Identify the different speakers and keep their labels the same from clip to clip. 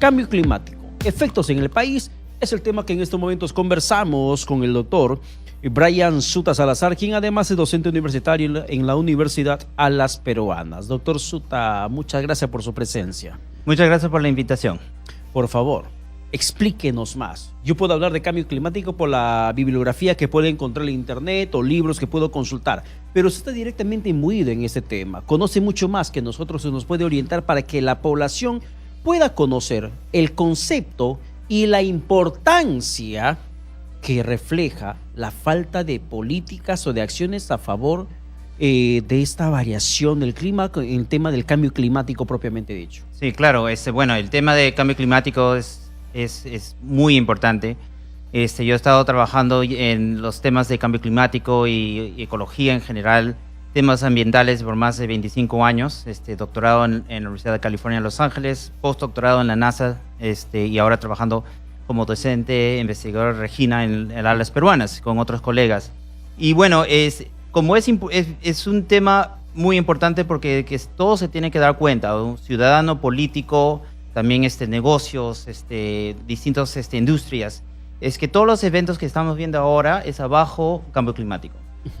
Speaker 1: Cambio climático, efectos en el país, es el tema que en estos momentos conversamos con el doctor Brian Suta Salazar, quien además es docente universitario en la Universidad Alas Peruanas. Doctor Suta, muchas gracias por su presencia.
Speaker 2: Muchas gracias por la invitación.
Speaker 1: Por favor, explíquenos más. Yo puedo hablar de cambio climático por la bibliografía que puedo encontrar en internet o libros que puedo consultar, pero usted está directamente imbuido en este tema, conoce mucho más que nosotros y nos puede orientar para que la población pueda conocer el concepto y la importancia que refleja la falta de políticas o de acciones a favor de esta variación del clima, el tema del cambio climático propiamente dicho.
Speaker 2: Sí, claro. Bueno, el tema de cambio climático es muy importante. Yo he estado trabajando en los temas de cambio climático y ecología en general, temas ambientales por más de 25 años, doctorado en la Universidad de California en Los Ángeles, postdoctorado en la NASA y ahora trabajando como docente, investigador Regina en Alas Peruanas con otros colegas. Y bueno, es un tema muy importante porque todo se tiene que dar cuenta, un ciudadano, político, también negocios, distintas industrias, es que todos los eventos que estamos viendo ahora es abajo cambio climático.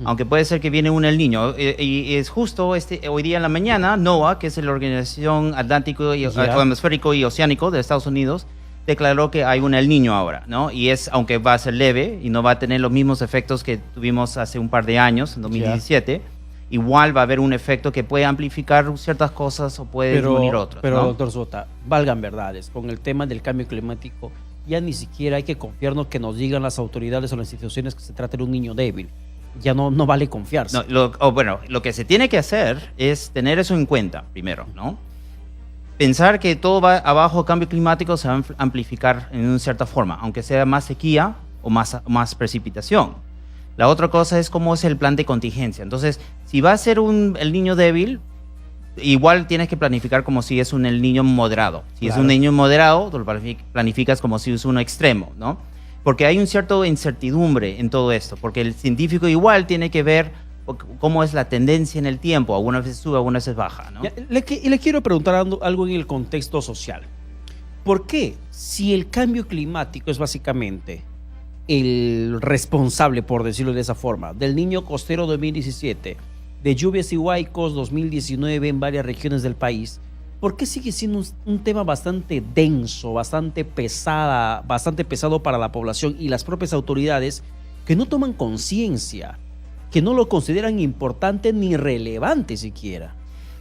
Speaker 2: Aunque puede ser que viene un El Niño, y es justo hoy día en la mañana, NOAA, que es la Organización Atlántico Atmosférico y Oceánico de Estados Unidos, declaró que hay un El Niño ahora, ¿no? Y aunque va a ser leve y no va a tener los mismos efectos que tuvimos hace un par de años, en 2017, igual va a haber un efecto que puede amplificar ciertas cosas o puede disminuir otras.
Speaker 1: Pero,
Speaker 2: ¿no?
Speaker 1: doctor Suta, valgan verdades, con el tema del cambio climático, ya ni siquiera hay que confiarnos que nos digan las autoridades o las instituciones que se trata de un niño débil. Ya no vale confiarse.
Speaker 2: No, lo que se tiene que hacer es tener eso en cuenta primero, ¿no? Pensar que todo va abajo cambio climático se va a amplificar en una cierta forma, aunque sea más sequía o más precipitación. La otra cosa es cómo es el plan de contingencia. Entonces, si va a ser el niño débil, igual tienes que planificar como si es el niño moderado. Si es un niño moderado, tú lo planificas como si es uno extremo, ¿no? Porque hay un cierto incertidumbre en todo esto, porque el científico igual tiene que ver cómo es la tendencia en el tiempo, algunas veces sube, algunas veces baja, ¿no?
Speaker 1: Le quiero preguntar algo en el contexto social. ¿Por qué, si el cambio climático es básicamente el responsable, por decirlo de esa forma, del Niño Costero 2017, de lluvias y huaicos 2019 en varias regiones del país, ¿por qué sigue siendo un tema bastante denso, bastante pesado para la población y las propias autoridades que no toman conciencia, que no lo consideran importante ni relevante siquiera?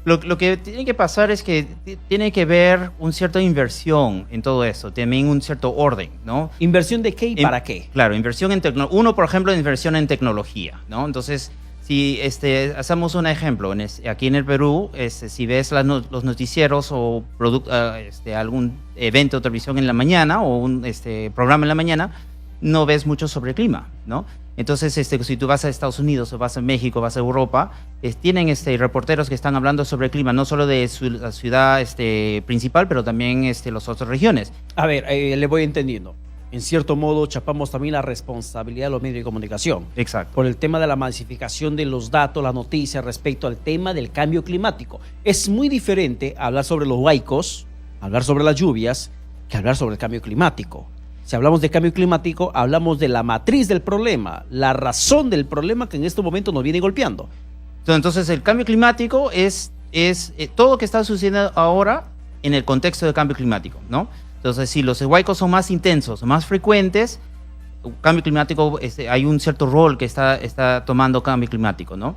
Speaker 2: Lo que tiene que pasar es que tiene que haber una cierta inversión en todo eso, también un cierto orden, ¿no?
Speaker 1: ¿Inversión de qué y para qué?
Speaker 2: Claro, inversión en tecnología. Uno, por ejemplo, inversión en tecnología, ¿no? Entonces, si hacemos un ejemplo, aquí en el Perú, si ves los noticieros o algún evento de televisión en la mañana o un programa en la mañana, no ves mucho sobre el clima, ¿no? Entonces, si tú vas a Estados Unidos o vas a México, vas a Europa, tienen reporteros que están hablando sobre el clima, no solo de la ciudad principal, pero también las otras regiones.
Speaker 1: A ver, le voy entendiendo. En cierto modo, chapamos también la responsabilidad de los medios de comunicación.
Speaker 2: Exacto.
Speaker 1: Por el tema de la masificación de los datos, las noticias respecto al tema del cambio climático. Es muy diferente hablar sobre los huaicos, hablar sobre las lluvias, que hablar sobre el cambio climático. Si hablamos de cambio climático, hablamos de la matriz del problema, la razón del problema que en este momento nos viene golpeando.
Speaker 2: Entonces, el cambio climático es todo lo que está sucediendo ahora en el contexto del cambio climático, ¿no? Entonces, si los huaicos son más intensos, más frecuentes, cambio climático, hay un cierto rol que está tomando cambio climático, ¿no?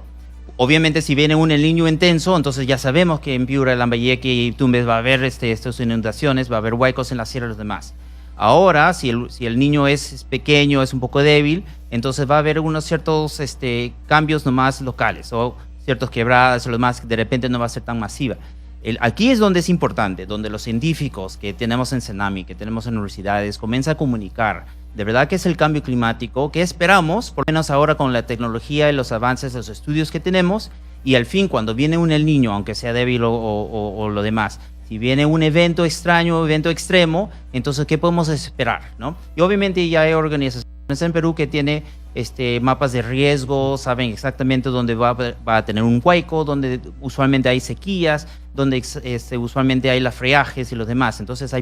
Speaker 2: Obviamente, si viene un El Niño intenso, entonces ya sabemos que en Piura, Lambayeque y Tumbes va a haber estas inundaciones, va a haber huaicos en la sierra y los demás. Ahora, si el niño es pequeño, es un poco débil, entonces va a haber unos ciertos cambios nomás locales o ciertos quebradas o lo demás, que de repente no va a ser tan masiva. Aquí es donde es importante, donde los científicos que tenemos en CENAMI, que tenemos en universidades, comienzan a comunicar de verdad que es el cambio climático, que esperamos, por lo menos ahora con la tecnología y los avances, los estudios que tenemos, y al fin cuando viene un El Niño, aunque sea débil o lo demás, si viene un evento extraño, evento extremo, entonces ¿qué podemos esperar, no? Y obviamente ya hay organizaciones en Perú que tiene mapas de riesgo, saben exactamente dónde va a tener un huaico, donde usualmente hay sequías, donde usualmente hay las friajes y los demás. Entonces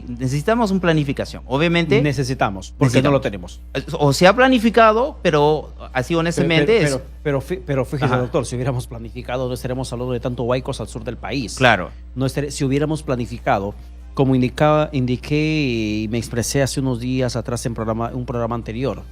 Speaker 2: necesitamos una planificación. Obviamente
Speaker 1: necesitamos, porque no lo tenemos.
Speaker 2: O se ha planificado, pero así honestamente
Speaker 1: pero fíjese, ajá, doctor, si hubiéramos planificado no estaríamos hablando de tanto huaicos al sur del país.
Speaker 2: Claro.
Speaker 1: Si hubiéramos planificado, como indiqué y me expresé hace unos días atrás en un programa anterior,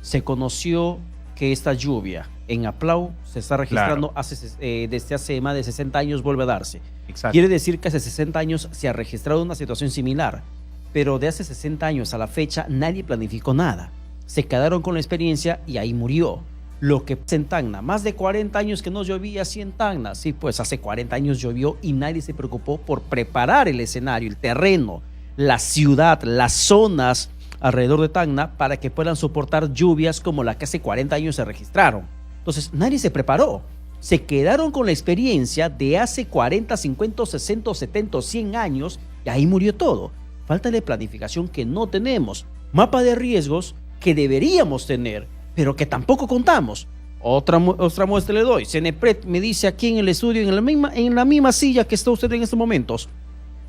Speaker 1: se conoció que esta lluvia en Aplau se está registrando, claro, desde hace más de 60 años vuelve a darse.
Speaker 2: Exacto.
Speaker 1: Quiere decir que hace 60 años se ha registrado una situación similar, pero de hace 60 años a la fecha nadie planificó nada. Se quedaron con la experiencia y ahí murió. Lo que pasa en Tacna, más de 40 años que no llovía así en Tacna. Sí, pues hace 40 años llovió y nadie se preocupó por preparar el escenario, el terreno, la ciudad, las zonas alrededor de Tacna para que puedan soportar lluvias como la que hace 40 años se registraron. Entonces nadie se preparó. Se quedaron con la experiencia de hace 40, 50, 60, 70, 100 años y ahí murió todo. Falta de planificación que no tenemos. Mapa de riesgos que deberíamos tener, pero que tampoco contamos. Otra muestra le doy. Cenepred me dice aquí en el estudio, en la misma silla que está usted en estos momentos,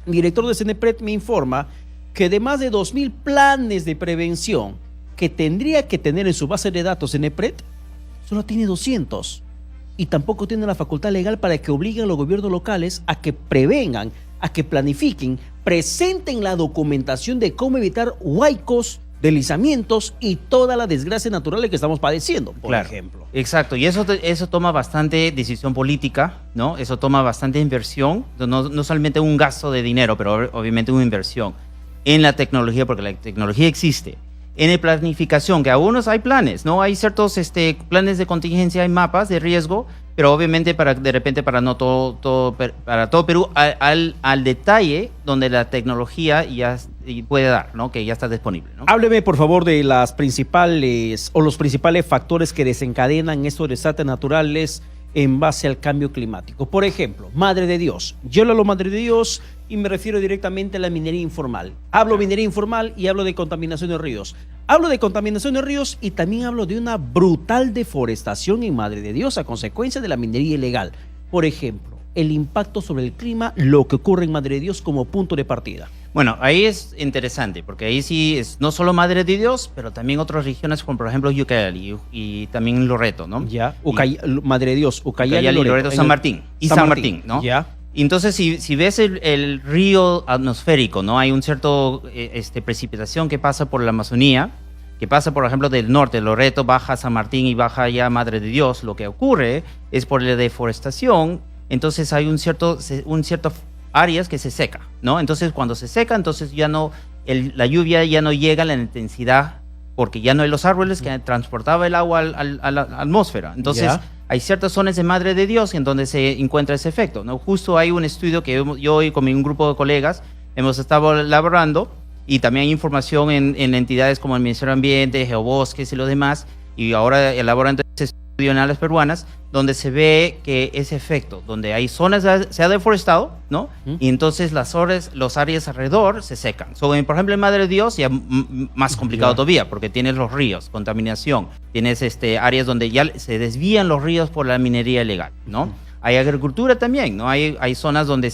Speaker 1: el director de Cenepred me informa que de más de 2.000 planes de prevención que tendría que tener en su base de datos Cenepred, solo tiene 200. Y tampoco tiene la facultad legal para que obliguen a los gobiernos locales a que prevengan, a que planifiquen, presenten la documentación de cómo evitar huaicos, deslizamientos y toda la desgracia natural que estamos padeciendo, por ejemplo.
Speaker 2: Exacto, y eso toma bastante decisión política, ¿no? Eso toma bastante inversión, no solamente un gasto de dinero, pero obviamente una inversión en la tecnología, porque la tecnología existe. En la planificación, que algunos hay planes, ¿no? Hay ciertos planes de contingencia, hay mapas de riesgo, pero obviamente para todo Perú, al detalle donde la tecnología ya puede dar, ¿no? Que ya está disponible, ¿no?
Speaker 1: Hábleme, por favor, de los principales factores que desencadenan estos desastres naturales en base al cambio climático. Por ejemplo, Madre de Dios. Yo hablo de Madre de Dios y me refiero directamente a la minería informal. Hablo de minería informal y hablo de contaminación de ríos. Hablo de contaminación de ríos y también hablo de una brutal deforestación en Madre de Dios a consecuencia de la minería ilegal. Por ejemplo, el impacto sobre el clima, lo que ocurre en Madre de Dios como punto de partida.
Speaker 2: Bueno, ahí es interesante, porque ahí sí es no solo Madre de Dios, pero también otras regiones como por ejemplo Ucayali y también Loreto, ¿no?
Speaker 1: Ya, Madre de Dios, Ucayali,
Speaker 2: Loreto, San Martín y San Martín, ¿no?
Speaker 1: Ya.
Speaker 2: Entonces, si ves el río atmosférico, ¿no? Hay un cierto precipitación que pasa por la Amazonía, que pasa, por ejemplo, del norte, Loreto, baja San Martín y baja ya Madre de Dios. Lo que ocurre es por la deforestación, entonces hay un cierto áreas que se seca, ¿no? Entonces, cuando se seca, entonces ya no, la lluvia ya no llega a la intensidad, porque ya no hay los árboles que transportaban el agua a la atmósfera. Entonces, hay ciertas zonas de Madre de Dios en donde se encuentra ese efecto, ¿no? Justo hay un estudio que yo y con un grupo de colegas hemos estado elaborando, y también hay información en entidades como el Ministerio de Ambiente, Geobosques y los demás, y ahora elaborando ese estudio en áreas peruanas, donde se ve que ese efecto, donde hay zonas se ha deforestado, ¿no? Y entonces los áreas alrededor se secan. Por ejemplo, en Madre de Dios ya más complicado todavía, porque tienes los ríos, contaminación, tienes áreas donde ya se desvían los ríos por la minería ilegal, ¿no? Hay agricultura también, ¿no? Hay zonas donde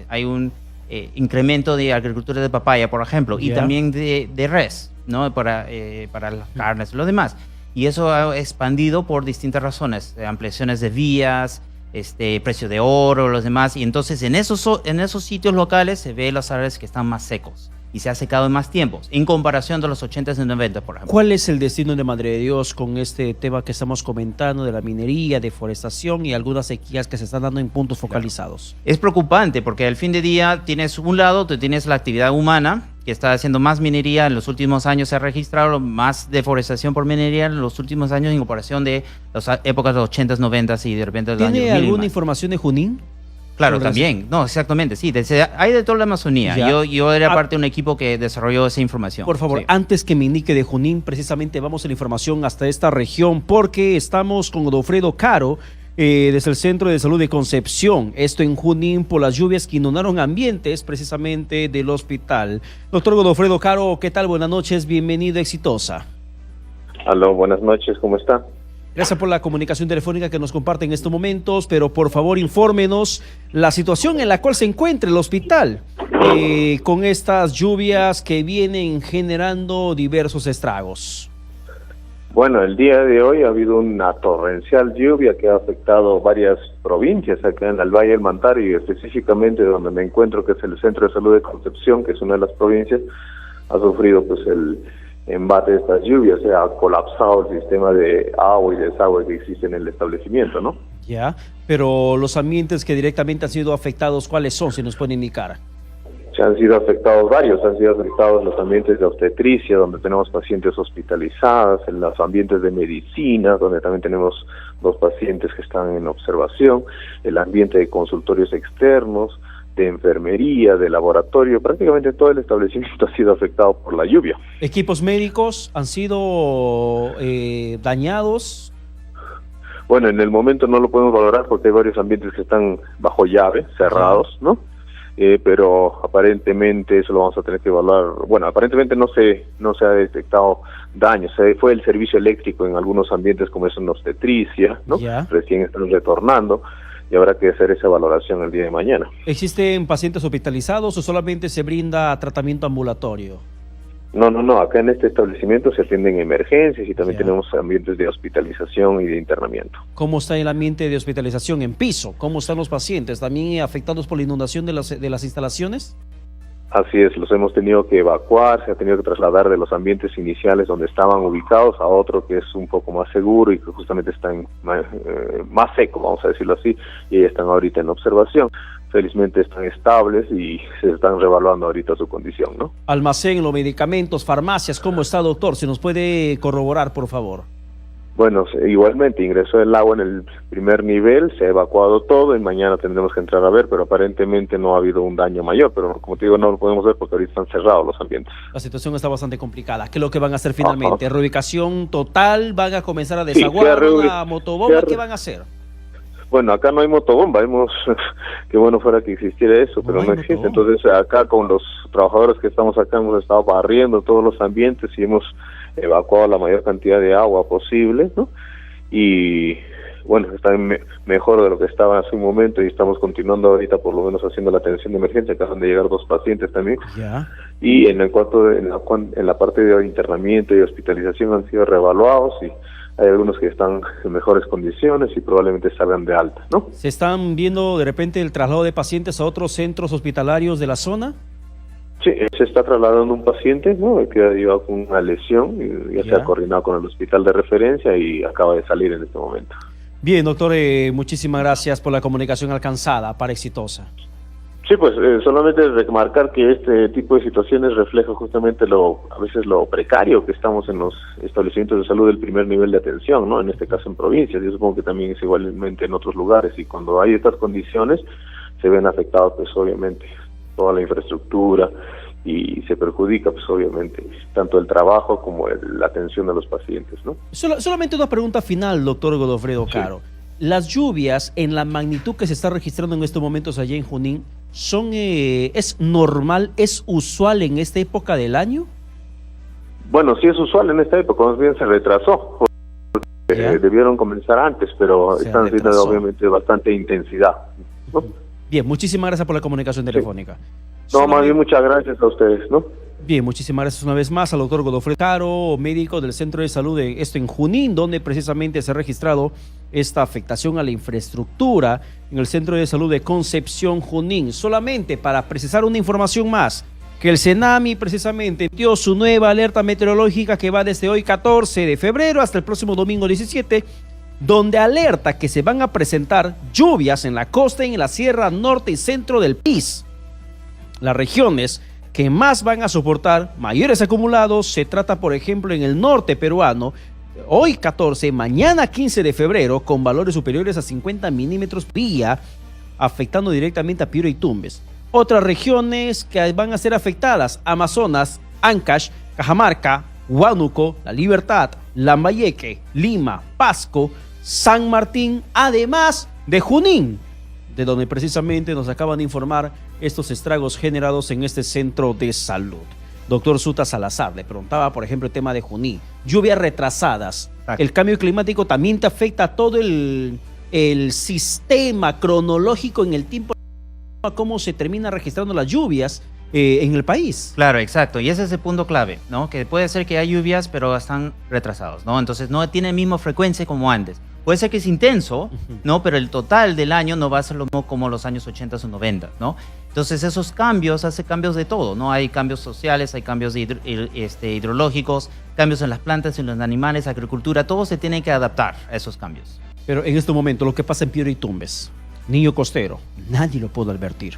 Speaker 2: hay un incremento de agricultura de papaya, por ejemplo, y también de res, ¿no? Para las carnes y lo demás. Y eso ha expandido por distintas razones, ampliaciones de vías, precio de oro, los demás. Y entonces en esos sitios locales se ve las áreas que están más secos y se ha secado en más tiempos, en comparación de los 80s y 90s, por ejemplo.
Speaker 1: ¿Cuál es el destino de Madre de Dios con este tema que estamos comentando de la minería, deforestación y algunas sequías que se están dando en puntos focalizados?
Speaker 2: Es preocupante porque al fin de día tienes tienes la actividad humana, que está haciendo más minería en los últimos años, se ha registrado más deforestación por minería en los últimos años en comparación de las épocas de los 80s, 90s y de repente de los años 2000.
Speaker 1: ¿Tiene alguna información de Junín?
Speaker 2: Claro, también. No, exactamente, sí. Hay de toda la Amazonía. Yo era parte de un equipo que desarrolló esa información.
Speaker 1: Por favor, antes que me indique de Junín, precisamente vamos a la información hasta esta región, porque estamos con Godofredo Caro, desde el Centro de Salud de Concepción. Esto en Junín por las lluvias que inundaron ambientes precisamente del hospital. Doctor Godofredo Caro, ¿qué tal? Buenas noches, bienvenido, Exitosa.
Speaker 3: Aló, buenas noches, ¿cómo está?
Speaker 1: Gracias por la comunicación telefónica que nos comparte en estos momentos, pero por favor infórmenos la situación en la cual se encuentra el hospital con estas lluvias que vienen generando diversos estragos.
Speaker 3: Bueno, el día de hoy ha habido una torrencial lluvia que ha afectado varias provincias acá en el Valle del Mantaro y específicamente donde me encuentro, que es el Centro de Salud de Concepción, que es una de las provincias, ha sufrido pues el embate de estas lluvias, se ha colapsado el sistema de agua y desagüe que existe en el establecimiento, ¿no?
Speaker 1: Ya, pero los ambientes que directamente han sido afectados, ¿cuáles son? Si nos puede indicar.
Speaker 3: Se han sido afectados varios, han sido afectados los ambientes de obstetricia, donde tenemos pacientes hospitalizadas, en los ambientes de medicina, donde también tenemos 2 pacientes que están en observación, el ambiente de consultorios externos, de enfermería, de laboratorio, prácticamente todo el establecimiento ha sido afectado por la lluvia.
Speaker 1: ¿Equipos médicos han sido dañados?
Speaker 3: Bueno, en el momento no lo podemos valorar porque hay varios ambientes que están bajo llave, cerrados, ¿no? Pero aparentemente eso lo vamos a tener que evaluar. Bueno, aparentemente no se ha detectado daños. Fue el servicio eléctrico en algunos ambientes como es en obstetricia, ¿no? Recién están retornando. Y habrá que hacer esa valoración el día de mañana.
Speaker 1: ¿Existen pacientes hospitalizados o solamente se brinda tratamiento ambulatorio?
Speaker 3: No, acá en este establecimiento se atienden emergencias y también tenemos ambientes de hospitalización y de internamiento.
Speaker 1: ¿Cómo está el ambiente de hospitalización en piso? ¿Cómo están los pacientes? ¿También afectados por la inundación de las instalaciones?
Speaker 3: Así es, los hemos tenido que evacuar, se ha tenido que trasladar de los ambientes iniciales donde estaban ubicados a otro que es un poco más seguro y que justamente está más seco, vamos a decirlo así, y están ahorita en observación. Felizmente están estables y se están reevaluando ahorita su condición, ¿no?
Speaker 1: Almacén, los medicamentos, farmacias, ¿cómo está, doctor? Si nos puede corroborar, por favor.
Speaker 3: Bueno, igualmente ingresó el agua en el primer nivel, se ha evacuado todo y mañana tendremos que entrar a ver, pero aparentemente no ha habido un daño mayor, pero como te digo, no lo podemos ver porque ahorita están cerrados los ambientes.
Speaker 1: La situación está bastante complicada. ¿Qué es lo que van a hacer finalmente? ¿Reubicación total? ¿Van a comenzar a desaguar una motobomba? ¿Qué van a hacer?
Speaker 3: Bueno, acá no hay motobomba, qué bueno fuera que existiera eso, pero no existe. Motobomba. Entonces acá con los trabajadores que estamos acá hemos estado barriendo todos los ambientes y hemos evacuado la mayor cantidad de agua posible, ¿no? Y bueno, está mejor de lo que estaba hace un momento y estamos continuando ahorita por lo menos haciendo la atención de emergencia. Acaban de llegar 2 pacientes también. Y en la parte de internamiento y hospitalización han sido reevaluados y hay algunos que están en mejores condiciones y probablemente salgan de alta, ¿no?
Speaker 1: ¿Se están viendo de repente el traslado de pacientes a otros centros hospitalarios de la zona?
Speaker 3: Sí, se está trasladando un paciente, ¿no? Que ha llevado con una lesión y ya se ha coordinado con el hospital de referencia y acaba de salir en este momento.
Speaker 1: Bien, doctor, muchísimas gracias por la comunicación alcanzada para Exitosa.
Speaker 3: Sí, pues solamente remarcar que este tipo de situaciones refleja justamente a veces lo precario que estamos en los establecimientos de salud del primer nivel de atención, ¿no? En este caso en provincias, yo supongo que también es igualmente en otros lugares, y cuando hay estas condiciones se ven afectados pues obviamente toda la infraestructura y se perjudica pues obviamente tanto el trabajo como la atención de los pacientes, ¿no?
Speaker 1: Solamente una pregunta final, doctor Godofredo Caro. Las lluvias en la magnitud que se está registrando en estos momentos allá en Junín, ¿es normal, es usual en esta época del año?
Speaker 3: Bueno, sí es usual en esta época, más bien se retrasó, porque debieron comenzar antes, pero están siendo obviamente bastante intensidad, ¿no?
Speaker 1: Bien, muchísimas gracias por la comunicación telefónica.
Speaker 3: No, más bien muchas gracias a ustedes, ¿no?
Speaker 1: Bien, muchísimas gracias una vez más al doctor Godofredo Caro, médico del Centro de Salud de en Junín, donde precisamente se ha registrado esta afectación a la infraestructura en el Centro de Salud de Concepción, Junín. Solamente para precisar una información más, que el CENAMI precisamente dio su nueva alerta meteorológica que va desde hoy 14 de febrero hasta el próximo domingo 17, donde alerta que se van a presentar lluvias en la costa y en la sierra norte y centro del país. Las regiones que más van a soportar mayores acumulados se trata, por ejemplo, en el norte peruano, hoy 14, mañana 15 de febrero, con valores superiores a 50 milímetros día, afectando directamente a Piura y Tumbes. Otras regiones que van a ser afectadas: Amazonas, Ancash, Cajamarca, Huánuco, La Libertad, Lambayeque, Lima, Pasco, San Martín, además de Junín, de donde precisamente nos acaban de informar estos estragos generados en este centro de salud. Doctor Suta Salazar, le preguntaba, por ejemplo, el tema de Junín. Lluvias retrasadas.
Speaker 2: Exacto.
Speaker 1: El cambio climático también te afecta a todo el sistema cronológico en el tiempo, a cómo se termina registrando las lluvias en el país.
Speaker 2: Claro, exacto. Y ese es el punto clave, ¿no? Que puede ser que hay lluvias, pero están retrasados, ¿no? Entonces no tiene la misma frecuencia como antes. Puede ser que es intenso, ¿no? Pero el total del año no va a ser lo mismo como los años 80 o 90, ¿no? Entonces esos cambios, hace cambios de todo, ¿no? Hay cambios sociales, hay cambios hidrológicos, cambios en las plantas, en los animales, agricultura, todo se tiene que adaptar a esos cambios.
Speaker 1: Pero en este momento lo que pasa en Piura y Tumbes, Niño Costero, nadie lo pudo advertir.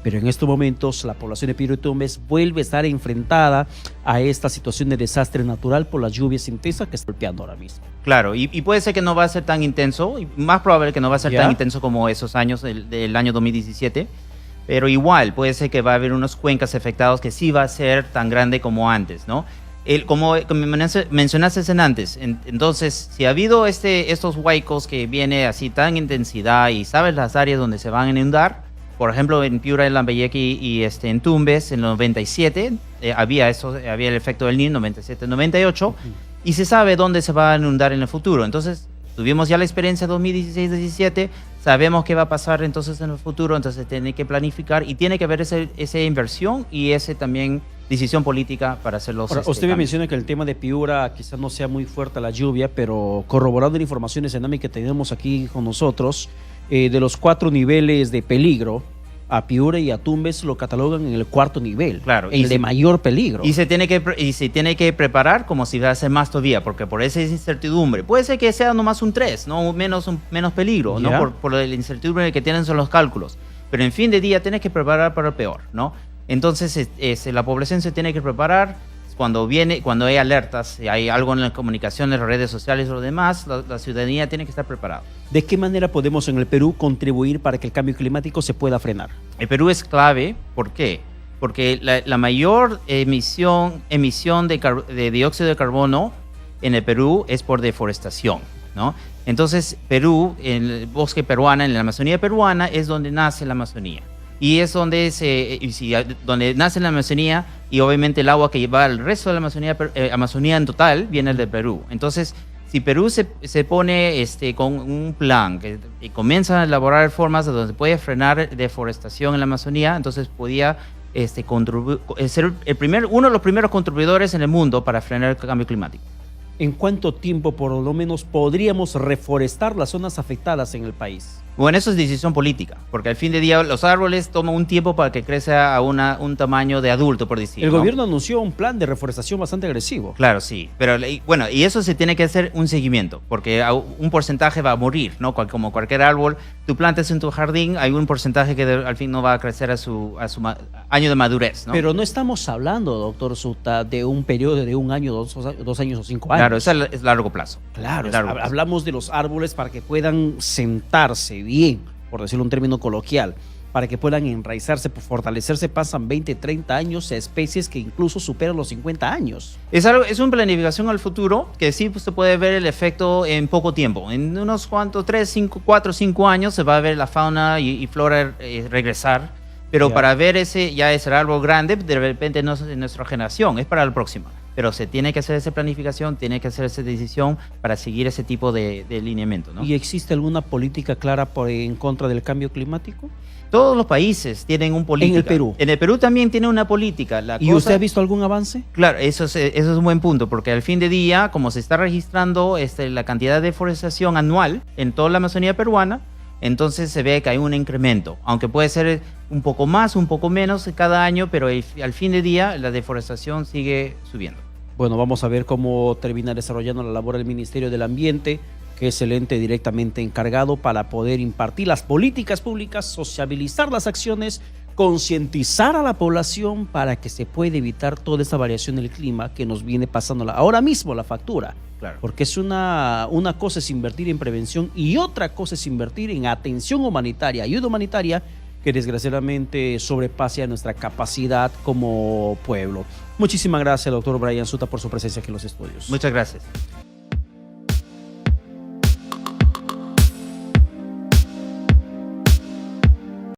Speaker 1: Pero en estos momentos la población de Piura y Tumbes vuelve a estar enfrentada a esta situación de desastre natural por las lluvias intensas que está golpeando ahora mismo.
Speaker 2: Claro, y puede ser que no va a ser tan intenso, y más probable que no va a ser tan intenso como esos años del año 2017, pero igual puede ser que va a haber unos cuencas afectados que sí va a ser tan grande como antes, ¿no? Como mencionaste antes, entonces, si ha habido estos huaicos que viene así tan intensidad y sabes las áreas donde se van a inundar, por ejemplo, en Piura, en Lambayeque y en Tumbes, en el 97, había el efecto del Niño, 97-98, y se sabe dónde se va a inundar en el futuro. Entonces, tuvimos ya la experiencia 2016-17, sabemos qué va a pasar entonces en el futuro, entonces tiene que planificar y tiene que haber esa inversión y ese también decisión política para hacer los
Speaker 1: Ahora, usted me menciona que el tema de Piura quizás no sea muy fuerte la lluvia, pero corroborando la información escenámica que tenemos aquí con nosotros, de los 4 niveles de peligro, a Piura y a Tumbes lo catalogan en el 4º nivel,
Speaker 2: claro,
Speaker 1: el de mayor peligro.
Speaker 2: Y se tiene que preparar como si va a ser más todavía, porque por esa incertidumbre, puede ser que sea nomás un 3, ¿no? menos peligro, ¿no? Por la incertidumbre que tienen son los cálculos. Pero en fin de día tienes que preparar para el peor, ¿no? Entonces la población se tiene que preparar. Cuando hay alertas, si hay algo en la comunicación, en las redes sociales o lo demás, la ciudadanía tiene que estar preparada.
Speaker 1: ¿De qué manera podemos en el Perú contribuir para que el cambio climático se pueda frenar?
Speaker 2: El Perú es clave, ¿por qué? Porque la mayor emisión de dióxido de carbono en el Perú es por deforestación, ¿no? Entonces, Perú, en el bosque peruano, en la Amazonía peruana, es donde nace la Amazonía. Y es donde nace la Amazonía, y obviamente el agua que va al resto de la Amazonía en total viene del Perú. Entonces, si Perú se pone con un plan y comienza a elaborar formas de donde se puede frenar deforestación en la Amazonía, entonces podía ser uno de los primeros contribuidores en el mundo para frenar el cambio climático.
Speaker 1: ¿En cuánto tiempo por lo menos podríamos reforestar las zonas afectadas en el país?
Speaker 2: Bueno, eso es decisión política, porque al fin de día los árboles toman un tiempo para que crezca a un tamaño de adulto, por decir.
Speaker 1: El gobierno anunció un plan de reforestación bastante agresivo.
Speaker 2: Claro, sí, pero bueno, y eso se tiene que hacer un seguimiento, porque un porcentaje va a morir, ¿no? Como cualquier árbol, tú plantas en tu jardín, hay un porcentaje que al fin no va a crecer a su año de madurez, ¿no?
Speaker 1: Pero no estamos hablando, doctor Suta, de un periodo de 1 año, 2 años o 5 años.
Speaker 2: Claro, eso es largo plazo.
Speaker 1: Claro, hablamos de los árboles para que puedan sentarse bien, por decirlo un término coloquial, para que puedan enraizarse, fortalecerse, pasan 20, 30 años a especies que incluso superan los 50 años.
Speaker 2: Es una planificación al futuro que sí se puede ver el efecto en poco tiempo. En unos cuantos, 4, 5 años se va a ver la fauna y flora regresar, pero para ver ese árbol grande, de repente no es de nuestra generación, es para la próxima. Pero se tiene que hacer esa planificación, tiene que hacer esa decisión para seguir ese tipo de lineamiento, ¿no?
Speaker 1: ¿Y existe alguna política clara en contra del cambio climático?
Speaker 2: Todos los países tienen una política.
Speaker 1: En el Perú.
Speaker 2: En el Perú también tiene una política.
Speaker 1: ¿Usted ha visto algún avance?
Speaker 2: Claro, eso es un buen punto, porque al fin de día, como se está registrando la cantidad de deforestación anual en toda la Amazonía peruana, entonces se ve que hay un incremento, aunque puede ser un poco más, un poco menos cada año, pero al fin de día la deforestación sigue subiendo.
Speaker 1: Bueno, vamos a ver cómo termina desarrollando la labor del Ministerio del Ambiente, que es el ente directamente encargado para poder impartir las políticas públicas, sociabilizar las acciones, concientizar a la población para que se pueda evitar toda esta variación del clima que nos viene pasando ahora mismo la factura.
Speaker 2: Claro.
Speaker 1: Porque es una cosa es invertir en prevención y otra cosa es invertir en atención humanitaria, ayuda humanitaria, que desgraciadamente sobrepase a nuestra capacidad como pueblo. Muchísimas gracias, doctor Brian Suta, por su presencia aquí en los estudios.
Speaker 2: Muchas gracias.